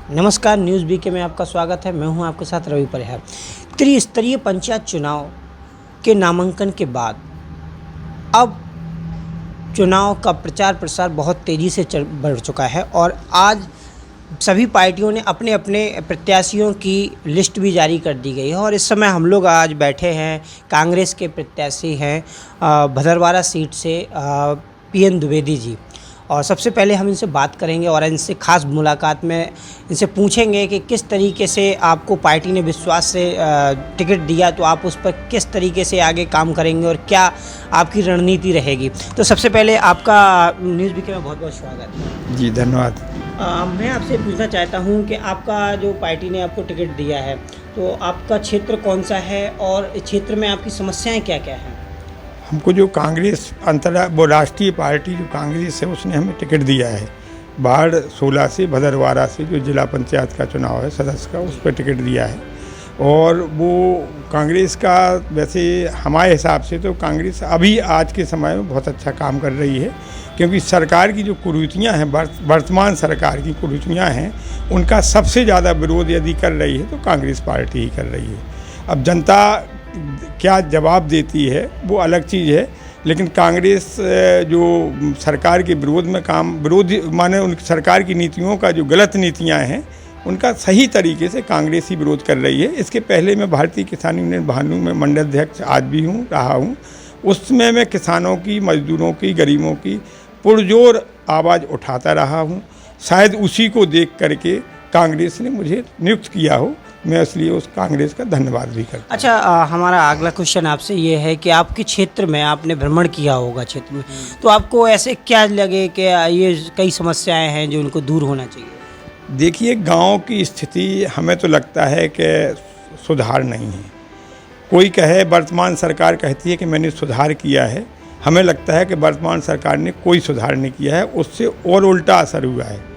नमस्कार, news BK में आपका स्वागत है। मैं हूं आपके साथ रवि परिहार। त्रिस्तरीय पंचायत चुनाव के नामांकन के बाद अब चुनाव का प्रचार प्रसार बहुत तेज़ी से बढ़ चुका है और आज सभी पार्टियों ने अपने अपने प्रत्याशियों की लिस्ट भी जारी कर दी गई है। और इस समय हम लोग आज बैठे हैं, कांग्रेस के प्रत्याशी हैं भदरवारा सीट से पीएन द्विवेदी जी। और सबसे पहले हम इनसे बात करेंगे और इनसे खास मुलाकात में इनसे पूछेंगे कि किस तरीके से आपको पार्टी ने विश्वास से टिकट दिया, तो आप उस पर किस तरीके से आगे काम करेंगे और क्या आपकी रणनीति रहेगी। तो सबसे पहले आपका न्यूज़ बीके में बहुत बहुत स्वागत है। जी धन्यवाद। मैं आपसे पूछना चाहता हूं कि आपका जो पार्टी ने आपको टिकट दिया है, तो आपका क्षेत्र कौन सा है और इस क्षेत्र में आपकी समस्याएँ क्या क्या हैं? हमको जो कांग्रेस वो राष्ट्रीय पार्टी जो कांग्रेस है उसने हमें टिकट दिया है बाढ़ 16 से भदरवारा से, जो जिला पंचायत का चुनाव है सदस्य का, उस पर टिकट दिया है। और वो कांग्रेस का वैसे हमारे हिसाब से तो कांग्रेस अभी आज के समय में बहुत अच्छा काम कर रही है, क्योंकि सरकार की जो कुरीतियाँ हैं, वर्तमान सरकार की कुरीतियाँ हैं, उनका सबसे ज़्यादा विरोध यदि कर रही है तो कांग्रेस पार्टी ही कर रही है। अब जनता क्या जवाब देती है वो अलग चीज़ है, लेकिन कांग्रेस जो सरकार के विरोध में विरोधी माने उन सरकार की नीतियों का जो गलत नीतियां हैं उनका सही तरीके से कांग्रेस ही विरोध कर रही है। इसके पहले मैं भारतीय किसान यूनियन भानु में मंडल अध्यक्ष आज भी रहा हूँ। उसमें मैं किसानों की, मजदूरों की, गरीबों की पुरजोर आवाज़ उठाता रहा हूँ। शायद उसी को देख करके कांग्रेस ने मुझे नियुक्त किया हो, मैं इसलिए उस कांग्रेस का धन्यवाद भी करता हूं। अच्छा, हमारा अगला क्वेश्चन आपसे ये है कि आपके क्षेत्र में आपने भ्रमण किया होगा क्षेत्र में, तो आपको ऐसे क्या लगे कि ये कई समस्याएं हैं जो इनको दूर होना चाहिए? देखिए, गांव की स्थिति हमें तो लगता है कि सुधार नहीं है। कोई कहे, वर्तमान सरकार कहती है कि मैंने सुधार किया है, हमें लगता है कि वर्तमान सरकार ने कोई सुधार नहीं किया है, उससे और उल्टा असर हुआ है।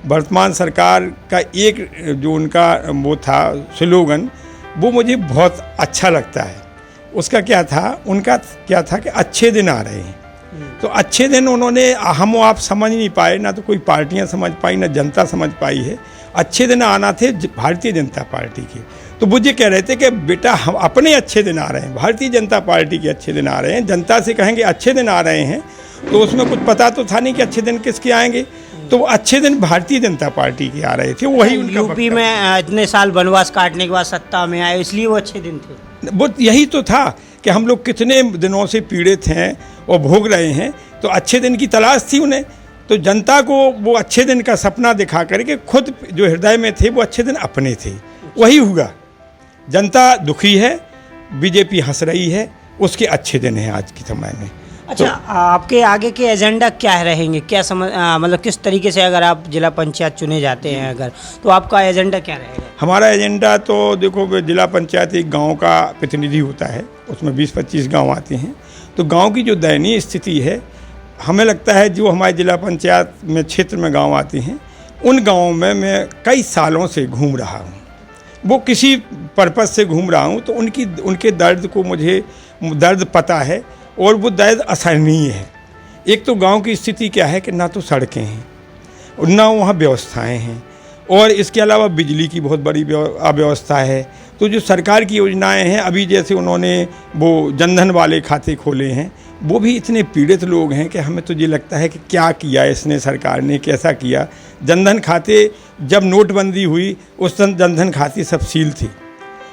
वर्तमान सरकार का एक जो उनका वो था स्लोगन, वो मुझे बहुत अच्छा लगता है। उसका क्या था, उनका क्या था कि अच्छे दिन आ रहे हैं। तो अच्छे दिन उन्होंने हम आप समझ नहीं पाए, ना तो कोई पार्टियां समझ पाई, ना जनता समझ पाई है। अच्छे दिन आना थे भारतीय जनता पार्टी के, तो वो ये कह रहे थे कि बेटा हम अपने अच्छे दिन आ रहे हैं, भारतीय जनता पार्टी के अच्छे दिन आ रहे हैं। जनता से कहेंगे अच्छे दिन आ रहे हैं, तो उसमें कुछ पता तो था नहीं कि अच्छे दिन किसके आएंगे। तो अच्छे दिन भारतीय जनता पार्टी के आ रहे थे, वही उनका यूपी में इतने साल वनवास काटने के बाद सत्ता में आए, इसलिए वो अच्छे दिन थे। वो यही तो था कि हम लोग कितने दिनों से पीड़ित हैं और भोग रहे हैं, तो अच्छे दिन की तलाश थी उन्हें। तो जनता को वो अच्छे दिन का सपना दिखा करके खुद जो हृदय में थे वो अच्छे दिन अपने थे, वही हुआ। जनता दुखी है, बीजेपी हंस रही है, उसके अच्छे दिन हैं आज के समय में। अच्छा, आपके आगे के एजेंडा क्या रहेंगे, क्या मतलब किस तरीके से अगर आप जिला पंचायत चुने जाते हैं अगर, तो आपका एजेंडा क्या रहेगा? हमारा एजेंडा तो देखो, जिला पंचायत एक गांव का प्रतिनिधि होता है, उसमें 20-25 गांव आते हैं। तो गांव की जो दयनीय स्थिति है, हमें लगता है जो हमारे जिला पंचायत में क्षेत्र में गांव आते हैं, उन गाँवों में मैं कई सालों से घूम रहा हूँ। वो किसी पर्पज़ से घूम रहा हूँ, तो उनके दर्द को मुझे दर्द पता है और वो दर्द असहनीय है। एक तो गांव की स्थिति क्या है कि ना तो सड़कें हैं, ना वहाँ व्यवस्थाएं हैं, और इसके अलावा बिजली की बहुत बड़ी अव्यवस्था है। तो जो सरकार की योजनाएं हैं, अभी जैसे उन्होंने वो जनधन वाले खाते खोले हैं, वो भी इतने पीड़ित लोग हैं कि हमें तो ये लगता है कि क्या किया इसने, सरकार ने कैसा किया। जनधन खाते जब नोटबंदी हुई उस समय जनधन खाते सब सील थे।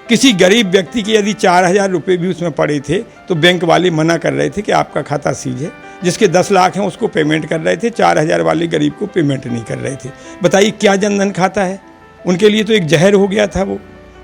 किसी गरीब व्यक्ति के यदि 4000 रुपये भी उसमें पड़े थे तो बैंक वाले मना कर रहे थे कि आपका खाता सीज है। जिसके 10 लाख हैं उसको पेमेंट कर रहे थे, 4000 वाले गरीब को पेमेंट नहीं कर रहे थे। बताइए क्या जनधन खाता है, उनके लिए तो एक जहर हो गया था वो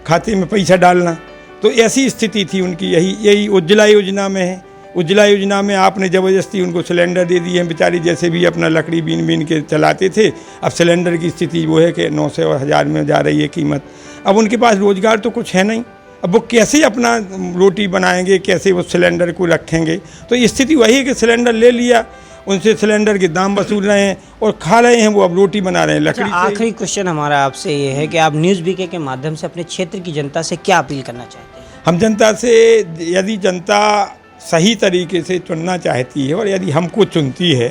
खाते में पैसा डालना। तो ऐसी स्थिति थी उनकी। यही उज्ज्वला योजना में है। उज्ज्वला योजना में आपने ज़बरदस्ती उनको सिलेंडर दे दिए हैं, बेचारी जैसे भी अपना लकड़ी बीन के चलाते थे। अब सिलेंडर की स्थिति वो है कि 900 और 1000 में जा रही है कीमत। अब उनके पास रोज़गार तो कुछ है नहीं, अब वो कैसे अपना रोटी बनाएंगे, कैसे वो सिलेंडर को रखेंगे। तो स्थिति वही है कि सिलेंडर ले लिया, उनसे सिलेंडर के दाम वसूल रहे हैं और खा रहे हैं, वो अब रोटी बना रहे हैं लकड़ी से। आखिरी क्वेश्चन हमारा आपसे ये है कि आप न्यूज़ बीके के माध्यम से अपने क्षेत्र की जनता से क्या अपील करना चाहते हैं? हम जनता से, यदि जनता सही तरीके से चुनना चाहती है और यदि हमको चुनती है,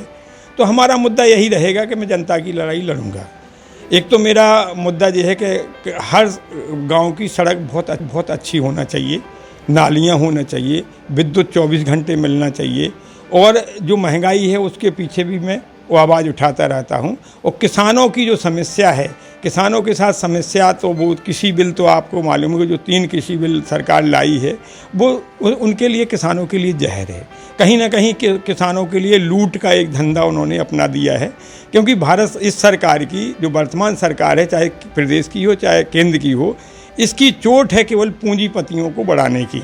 तो हमारा मुद्दा यही रहेगा कि मैं जनता की लड़ाई लड़ूंगा। एक तो मेरा मुद्दा ये है कि हर गांव की सड़क बहुत अच्छी होना चाहिए, नालियां होना चाहिए, विद्युत 24 घंटे मिलना चाहिए, और जो महंगाई है उसके पीछे भी मैं वो आवाज़ उठाता रहता हूं। और किसानों की जो समस्या है, किसानों के साथ समस्या, तो वो कृषि बिल तो आपको मालूम है कि जो 3 कृषि बिल सरकार लाई है वो उनके लिए, किसानों के लिए जहर है। कहीं ना कहीं किसानों के लिए लूट का एक धंधा उन्होंने अपना दिया है, क्योंकि भारत इस सरकार की जो वर्तमान सरकार है, चाहे प्रदेश की हो चाहे केंद्र की हो, इसकी चोट है केवल पूंजीपतियों को बढ़ाने की,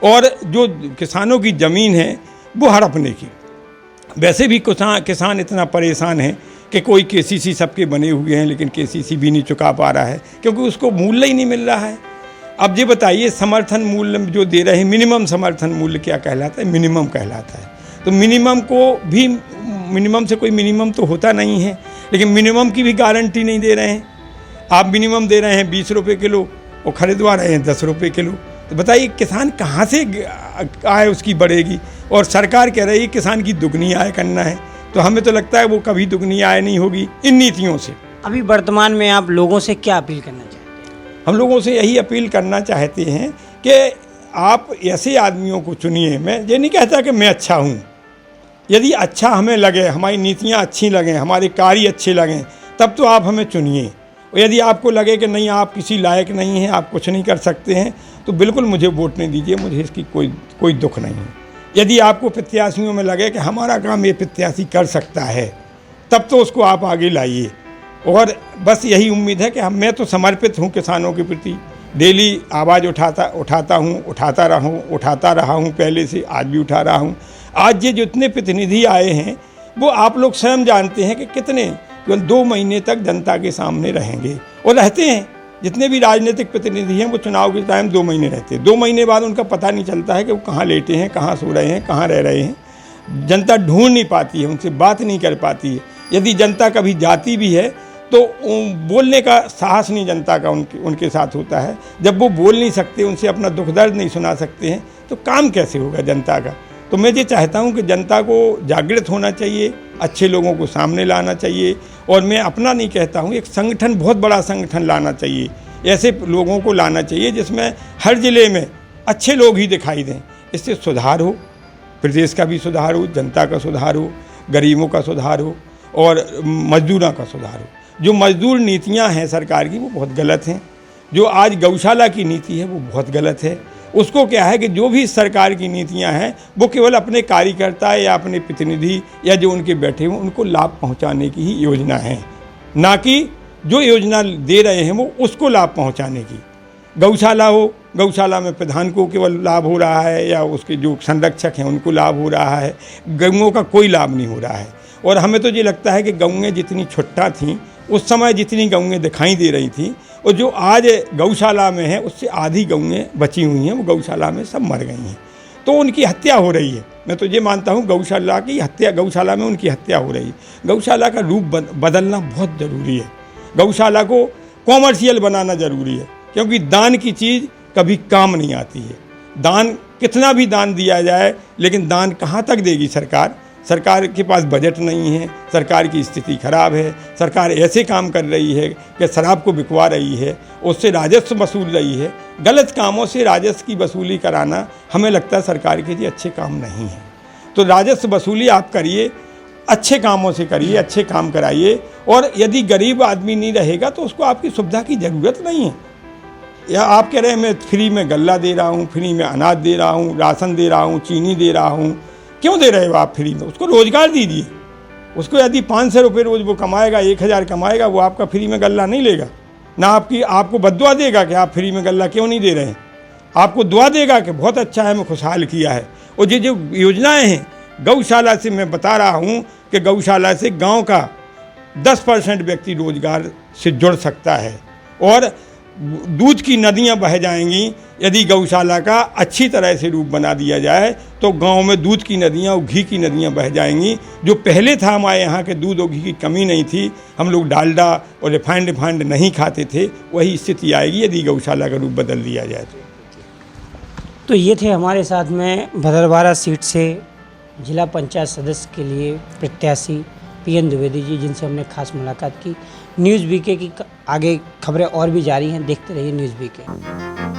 और जो किसानों की ज़मीन है वो हड़पने की। वैसे भी किसान इतना परेशान है कि कोई केसीसी सबके बने हुए हैं, लेकिन केसीसी भी नहीं चुका पा रहा है, क्योंकि उसको मूल्य ही नहीं मिल रहा है। अब ये बताइए, समर्थन मूल्य जो दे रहे हैं, मिनिमम समर्थन मूल्य क्या कहलाता है? मिनिमम कहलाता है। तो मिनिमम को भी, मिनिमम से कोई मिनिमम तो होता नहीं है, लेकिन मिनिमम की भी गारंटी नहीं दे रहे हैं। आप मिनिमम दे रहे हैं 20 रुपये किलो और खरीदवा रहे हैं 10 रुपये किलो, तो बताइए किसान कहाँ से आय उसकी बढ़ेगी? और सरकार कह रही है किसान की दुगनी आय करना है, तो हमें तो लगता है वो कभी दुगनी आय नहीं होगी इन नीतियों से। अभी वर्तमान में आप लोगों से क्या अपील करना चाहते हैं? हम लोगों से यही अपील करना चाहते हैं कि आप ऐसे आदमियों को चुनिए। मैं ये नहीं कहता कि मैं अच्छा हूँ, यदि अच्छा हमें लगे, हमारी नीतियाँ अच्छी लगें, हमारे कार्य अच्छे लगें, तब तो आप हमें चुनिए। और यदि आपको लगे कि नहीं, आप किसी लायक नहीं हैं, आप कुछ नहीं कर सकते हैं, तो बिल्कुल मुझे वोट नहीं दीजिए, मुझे इसकी कोई दुख नहीं है। यदि आपको प्रत्याशियों में लगे कि हमारा काम ये प्रत्याशी कर सकता है, तब तो उसको आप आगे लाइए। और बस यही उम्मीद है कि मैं तो समर्पित हूँ किसानों के प्रति, डेली आवाज़ उठाता रहा हूँ पहले से, आज भी उठा रहा हूँ। आज ये जितने प्रतिनिधि आए हैं वो आप लोग स्वयं जानते हैं कि कितने केवल 2 महीने तक जनता के सामने रहेंगे, और रहते हैं। जितने भी राजनीतिक प्रतिनिधि हैं वो चुनाव के टाइम 2 महीने रहते हैं। 2 महीने बाद उनका पता नहीं चलता है कि वो कहाँ लेटे हैं, कहाँ सो रहे हैं, कहाँ रह रहे हैं। जनता ढूंढ नहीं पाती है, उनसे बात नहीं कर पाती है। यदि जनता कभी जाती भी है तो बोलने का साहस नहीं जनता का उनके साथ होता है। जब वो बोल नहीं सकते, उनसे अपना दुख दर्द नहीं सुना सकते हैं, तो काम कैसे होगा जनता का? तो मैं ये चाहता हूँ कि जनता को जागृत होना चाहिए, अच्छे लोगों को सामने लाना चाहिए, और मैं अपना नहीं कहता हूँ, एक संगठन, बहुत बड़ा संगठन लाना चाहिए। ऐसे लोगों को लाना चाहिए जिसमें हर ज़िले में अच्छे लोग ही दिखाई दें। इससे सुधार हो, प्रदेश का भी सुधार हो, जनता का सुधार हो, गरीबों का सुधार हो, और मजदूरों का सुधार हो। जो मजदूर नीतियाँ हैं सरकार की वो बहुत गलत हैं। जो आज गौशाला की नीति है वो बहुत गलत है। उसको क्या है कि जो भी सरकार की नीतियां हैं वो केवल अपने कार्यकर्ता या अपने प्रतिनिधि या जो उनके बैठे हुए उनको लाभ पहुंचाने की ही योजना है, ना कि जो योजना दे रहे हैं वो उसको लाभ पहुंचाने की। गौशाला हो, गौशाला में प्रधान को केवल लाभ हो रहा है या उसके जो संरक्षक हैं उनको लाभ हो रहा है, गऊओं का कोई लाभ नहीं हो रहा है। और हमें तो ये लगता है कि गऊएँ जितनी छुट्टा थीं उस समय, जितनी गऊएँ दिखाई दे रही थी, और जो आज गौशाला में है उससे आधी गऊएँ बची हुई हैं, वो गौशाला में सब मर गई हैं, तो उनकी हत्या हो रही है। मैं तो ये मानता हूँ गौशाला की हत्या, गौशाला में उनकी हत्या हो रही है। गौशाला का रूप बदलना बहुत ज़रूरी है। गौशाला को कॉमर्शियल बनाना ज़रूरी है, क्योंकि दान की चीज़ कभी काम नहीं आती है। दान, कितना भी दान दिया जाए, लेकिन दान कहाँ तक देगी सरकार? सरकार के पास बजट नहीं है, सरकार की स्थिति खराब है। सरकार ऐसे काम कर रही है कि शराब को बिकवा रही है, उससे राजस्व वसूल रही है। गलत कामों से राजस्व की वसूली कराना हमें लगता है सरकार के लिए अच्छे काम नहीं है। तो राजस्व वसूली आप करिए, अच्छे कामों से करिए, अच्छे काम कराइए। और यदि गरीब आदमी नहीं रहेगा तो उसको आपकी सुविधा की ज़रूरत नहीं है। या आप कह रहे हैं मैं फ्री में गल्ला दे रहा हूँ, फ्री में अनाज दे रहा हूँ, राशन दे रहा हूँ, चीनी दे रहा हूँ, क्यों दे रहे हो आप फ्री में? उसको रोज़गार दीजिए। उसको यदि 500 रुपये रोज़ वो कमाएगा, 1000 कमाएगा, वो आपका फ्री में गल्ला नहीं लेगा ना। आपको बद्दुआ देगा कि आप फ्री में गल्ला क्यों नहीं दे रहे हैं। आपको दुआ देगा कि बहुत अच्छा है, मैं खुशहाल किया है। और ये जो योजनाएं हैं गौशाला से, मैं बता रहा हूँ कि गौशाला से गाँव का 10% व्यक्ति रोजगार से जुड़ सकता है, और दूध की नदियां बह जाएंगी। यदि गौशाला का अच्छी तरह से रूप बना दिया जाए तो गांव में दूध की नदियां और घी की नदियां बह जाएंगी। जो पहले था, हमारे यहाँ के दूध और घी की कमी नहीं थी, हम लोग डालडा और रिफाइंड नहीं खाते थे, वही स्थिति आएगी यदि गौशाला का रूप बदल दिया जाए तो ये थे हमारे साथ में भदरवारा सीट से जिला पंचायत सदस्य के लिए प्रत्याशी पीएन द्विवेदी जी, जिनसे हमने खास मुलाकात की। न्यूज़ बीके की आगे खबरें और भी जारी हैं, देखते रहिए न्यूज़ बीके।